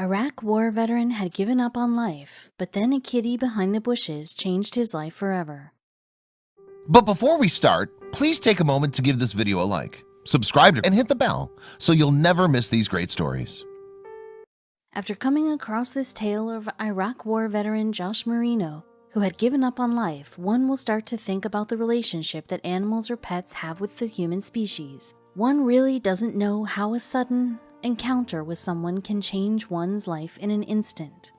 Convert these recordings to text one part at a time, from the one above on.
Iraq war veteran had given up on life, but then a kitty behind the bushes changed his life forever. But before we start, please take a moment to give this video a like, subscribe, and hit the bell so you'll never miss these great stories. After coming across this tale of Iraq war veteran Josh Marino, who had given up on life, one will start to think about the relationship that animals or pets have with the human species. One really doesn't know how a sudden encounter with someone can change one's life in an instant.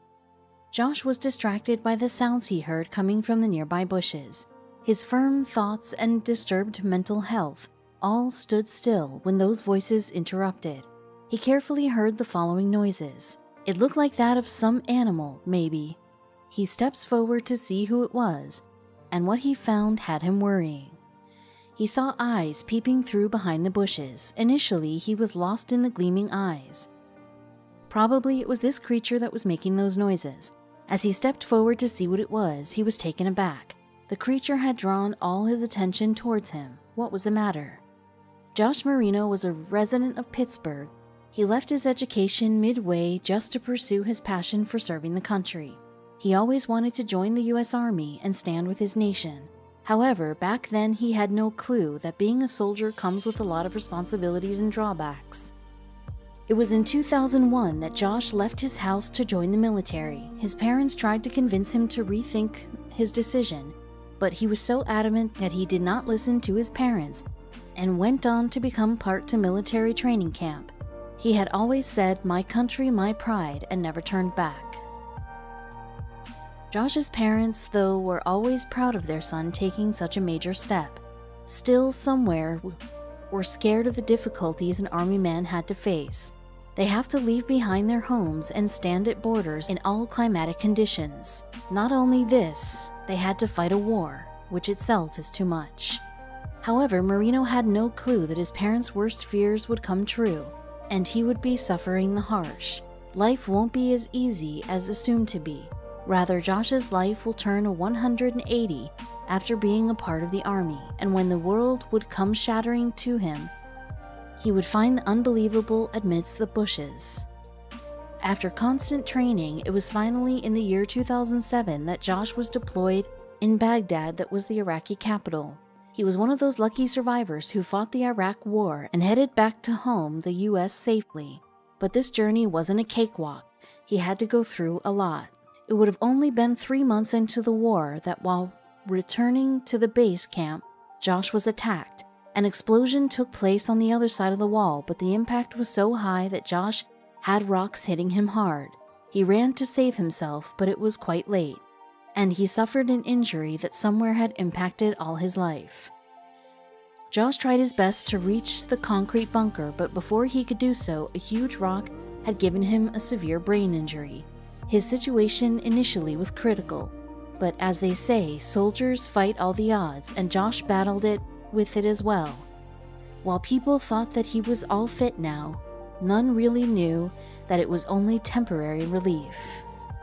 Josh was distracted by the sounds he heard coming from the nearby bushes. His firm thoughts and disturbed mental health all stood still when those voices interrupted. He carefully heard the following noises. It looked like that of some animal, maybe. He steps forward to see who it was, and what he found had him worrying. He saw eyes peeping through behind the bushes. Initially, he was lost in the gleaming eyes. Probably it was this creature that was making those noises. As he stepped forward to see what it was, he was taken aback. The creature had drawn all his attention towards him. What was the matter? Josh Marino was a resident of Pittsburgh. He left his education midway just to pursue his passion for serving the country. He always wanted to join the U.S. Army and stand with his nation. However, back then he had no clue that being a soldier comes with a lot of responsibilities and drawbacks. It was in 2001 that Josh left his house to join the military. His parents tried to convince him to rethink his decision, but he was so adamant that he did not listen to his parents and went on to become part to military training camp. He had always said, "My country, my pride," and never turned back. Josh's parents, though, were always proud of their son taking such a major step. Still, somewhere, were scared of the difficulties an army man had to face. They have to leave behind their homes and stand at borders in all climatic conditions. Not only this, they had to fight a war, which itself is too much. However, Marino had no clue that his parents' worst fears would come true, and he would be suffering the harsh. Life won't be as easy as assumed to be. Rather, Josh's life will turn a 180 after being a part of the army, and when the world would come shattering to him, he would find the unbelievable amidst the bushes. After constant training, it was finally in the year 2007 that Josh was deployed in Baghdad, that was the Iraqi capital. He was one of those lucky survivors who fought the Iraq War and headed back to home, the U.S., safely. But this journey wasn't a cakewalk. He had to go through a lot. It would have only been 3 months into the war that while returning to the base camp, Josh was attacked. An explosion took place on the other side of the wall, but the impact was so high that Josh had rocks hitting him hard. He ran to save himself, but it was quite late, and he suffered an injury that somewhere had impacted all his life. Josh tried his best to reach the concrete bunker, but before he could do so, a huge rock had given him a severe brain injury. His situation initially was critical, but as they say, soldiers fight all the odds, and Josh battled it with it as well. While people thought that he was all fit now, none really knew that it was only temporary relief.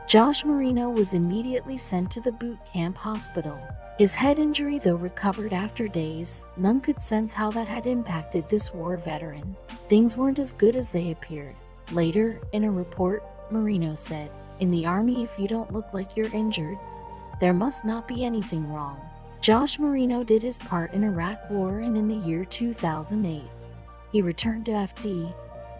Josh Marino was immediately sent to the boot camp hospital. His head injury, though recovered after days, none could sense how that had impacted this war veteran. Things weren't as good as they appeared. Later, in a report, Marino said, "In the Army, if you don't look like you're injured, there must not be anything wrong." Josh Marino did his part in Iraq War, and in the year 2008, he returned to FD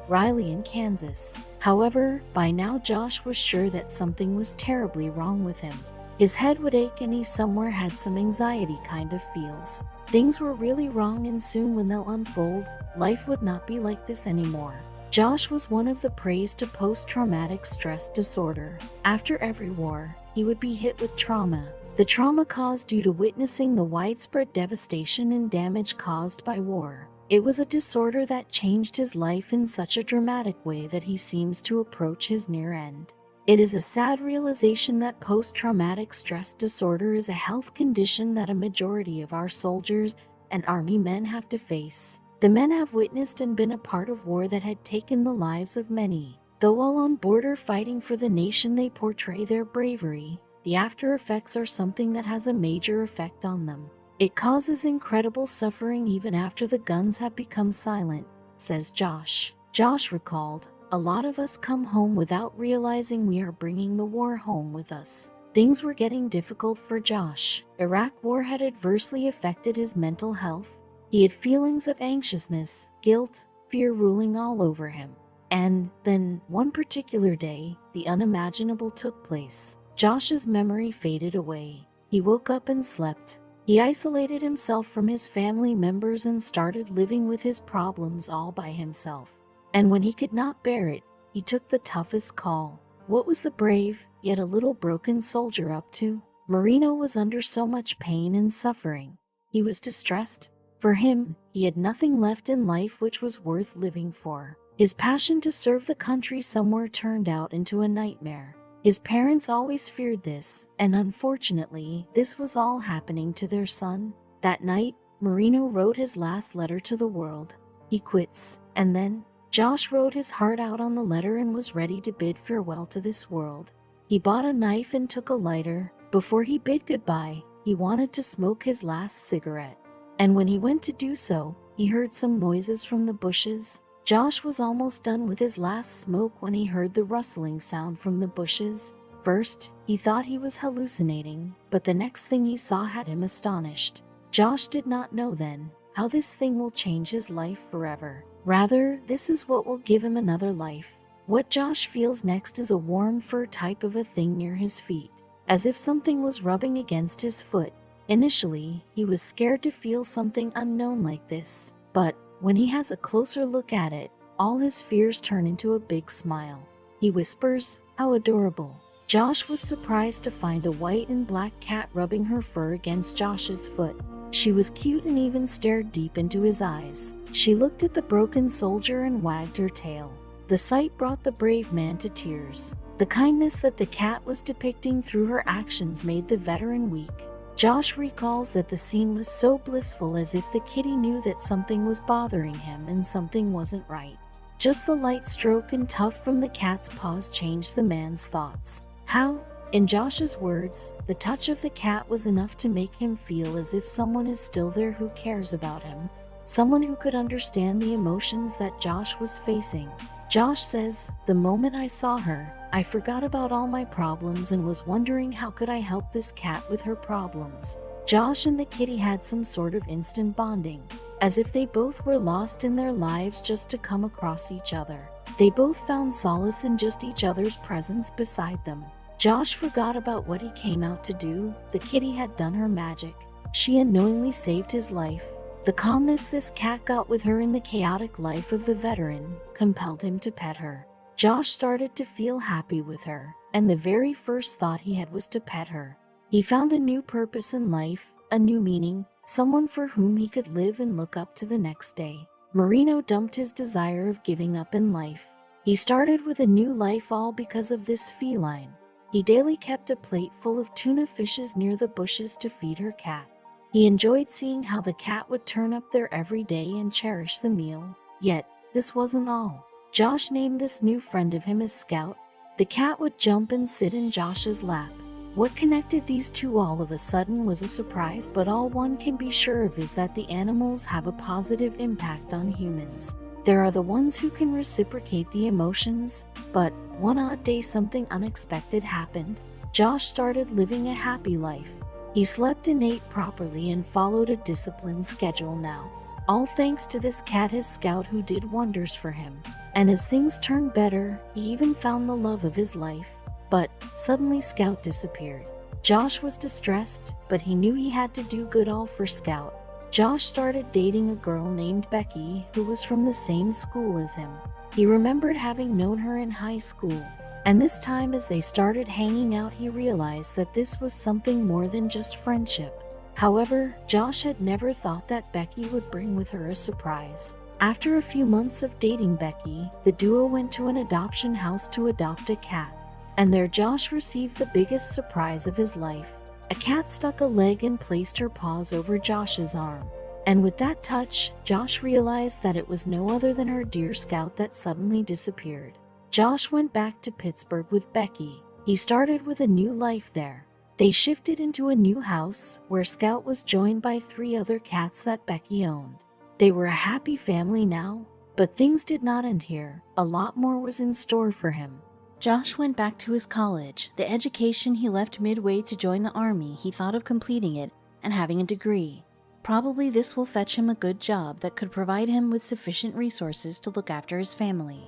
Riley in Kansas. However, by now Josh was sure that something was terribly wrong with him. His head would ache and he somewhere had some anxiety kind of feels. Things were really wrong, and soon when they'll unfold, life would not be like this anymore. Josh was one of the prey to post-traumatic stress disorder. After every war, he would be hit with trauma. The trauma caused due to witnessing the widespread devastation and damage caused by war. It was a disorder that changed his life in such a dramatic way that he seems to approach his near end. It is a sad realization that post-traumatic stress disorder is a health condition that a majority of our soldiers and army men have to face. The men have witnessed and been a part of war that had taken the lives of many. Though while on border fighting for the nation they portray their bravery, the after effects are something that has a major effect on them. It causes incredible suffering even after the guns have become silent, says Josh. Josh recalled, A lot of us come home without realizing we are bringing the war home with us. Things were getting difficult for Josh. Iraq war had adversely affected his mental health. He had feelings of anxiousness, guilt, fear ruling all over him. And then, one particular day, the unimaginable took place. Josh's memory faded away. He woke up and slept. He isolated himself from his family members and started living with his problems all by himself. And when he could not bear it, he took the toughest call. What was the brave, yet a little broken soldier up to? Marino was under so much pain and suffering. He was distressed. For him, he had nothing left in life which was worth living for. His passion to serve the country somewhere turned out into a nightmare. His parents always feared this, and unfortunately, this was all happening to their son. That night, Marino wrote his last letter to the world. He quits, and then Josh wrote his heart out on the letter and was ready to bid farewell to this world. He bought a knife and took a lighter. Before he bid goodbye, he wanted to smoke his last cigarette. And when he went to do so, he heard some noises from the bushes. Josh was almost done with his last smoke when he heard the rustling sound from the bushes. First, he thought he was hallucinating, but the next thing he saw had him astonished. Josh did not know then how this thing will change his life forever. Rather, this is what will give him another life. What Josh feels next is a warm fur type of a thing near his feet, as if something was rubbing against his foot. Initially, he was scared to feel something unknown like this, but when he has a closer look at it, all his fears turn into a big smile. He whispers, "How adorable." Josh was surprised to find a white and black cat rubbing her fur against Josh's foot. She was cute and even stared deep into his eyes. She looked at the broken soldier and wagged her tail. The sight brought the brave man to tears. The kindness that the cat was depicting through her actions made the veteran weak. Josh recalls that the scene was so blissful, as if the kitty knew that something was bothering him and something wasn't right. Just the light stroke and tuft from the cat's paws changed the man's thoughts. How? In Josh's words, the touch of the cat was enough to make him feel as if someone is still there who cares about him, someone who could understand the emotions that Josh was facing. Josh says, "The moment I saw her, I forgot about all my problems and was wondering how could I help this cat with her problems." Josh and the kitty had some sort of instant bonding, as if they both were lost in their lives just to come across each other. They both found solace in just each other's presence beside them. Josh forgot about what he came out to do. The kitty had done her magic. She unknowingly saved his life. The calmness this cat got with her in the chaotic life of the veteran compelled him to pet her. Josh started to feel happy with her, and the very first thought he had was to pet her. He found a new purpose in life, a new meaning, someone for whom he could live and look up to the next day. Marino dumped his desire of giving up in life. He started with a new life, all because of this feline. He daily kept a plate full of tuna fishes near the bushes to feed her cat. He enjoyed seeing how the cat would turn up there every day and cherish the meal. Yet, this wasn't all. Josh named this new friend of him as Scout. The cat would jump and sit in Josh's lap. What connected these two all of a sudden was a surprise, but all one can be sure of is that the animals have a positive impact on humans. There are the ones who can reciprocate the emotions, but one odd day something unexpected happened. Josh started living a happy life. He slept and ate properly and followed a disciplined schedule now. All thanks to this cat, his Scout, who did wonders for him. And as things turned better, he even found the love of his life. But suddenly Scout disappeared. Josh was distressed, but he knew he had to do good all for Scout. Josh started dating a girl named Becky, who was from the same school as him. He remembered having known her in high school, and this time as they started hanging out, he realized that this was something more than just friendship. However, Josh had never thought that Becky would bring with her a surprise. After a few months of dating Becky, the duo went to an adoption house to adopt a cat. And there Josh received the biggest surprise of his life. A cat stuck a leg and placed her paws over Josh's arm. And with that touch, Josh realized that it was no other than her dear Scout that suddenly disappeared. Josh went back to Pittsburgh with Becky. He started with a new life there. They shifted into a new house where Scout was joined by 3 other cats that Becky owned. They were a happy family now. But things did not end here. A lot more was in store for him. Josh went back to his college. The education he left midway to join the army, he thought of completing it and having a degree. Probably this will fetch him a good job that could provide him with sufficient resources to look after his family.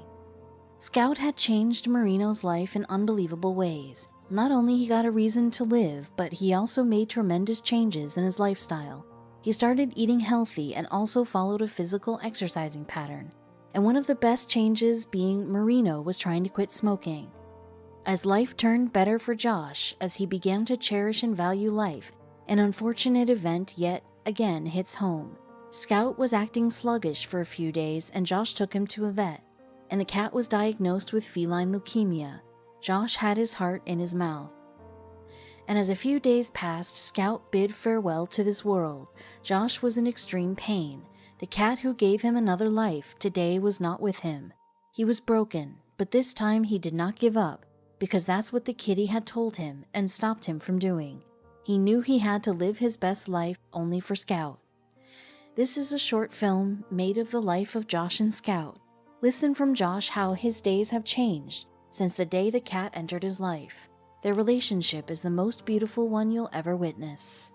Scout had changed Marino's life in unbelievable ways. Not only he got a reason to live, but he also made tremendous changes in his lifestyle. He started eating healthy and also followed a physical exercising pattern. And one of the best changes being Marino was trying to quit smoking. As life turned better for Josh, as he began to cherish and value life, an unfortunate event yet again hits home. Scout was acting sluggish for a few days and Josh took him to a vet, and the cat was diagnosed with feline leukemia. Josh had his heart in his mouth. And as a few days passed, Scout bid farewell to this world. Josh was in extreme pain. The cat who gave him another life today was not with him. He was broken, but this time he did not give up, because that's what the kitty had told him and stopped him from doing. He knew he had to live his best life only for Scout. This is a short film made of the life of Josh and Scout. Listen from Josh how his days have changed since the day the cat entered his life. Their relationship is the most beautiful one you'll ever witness.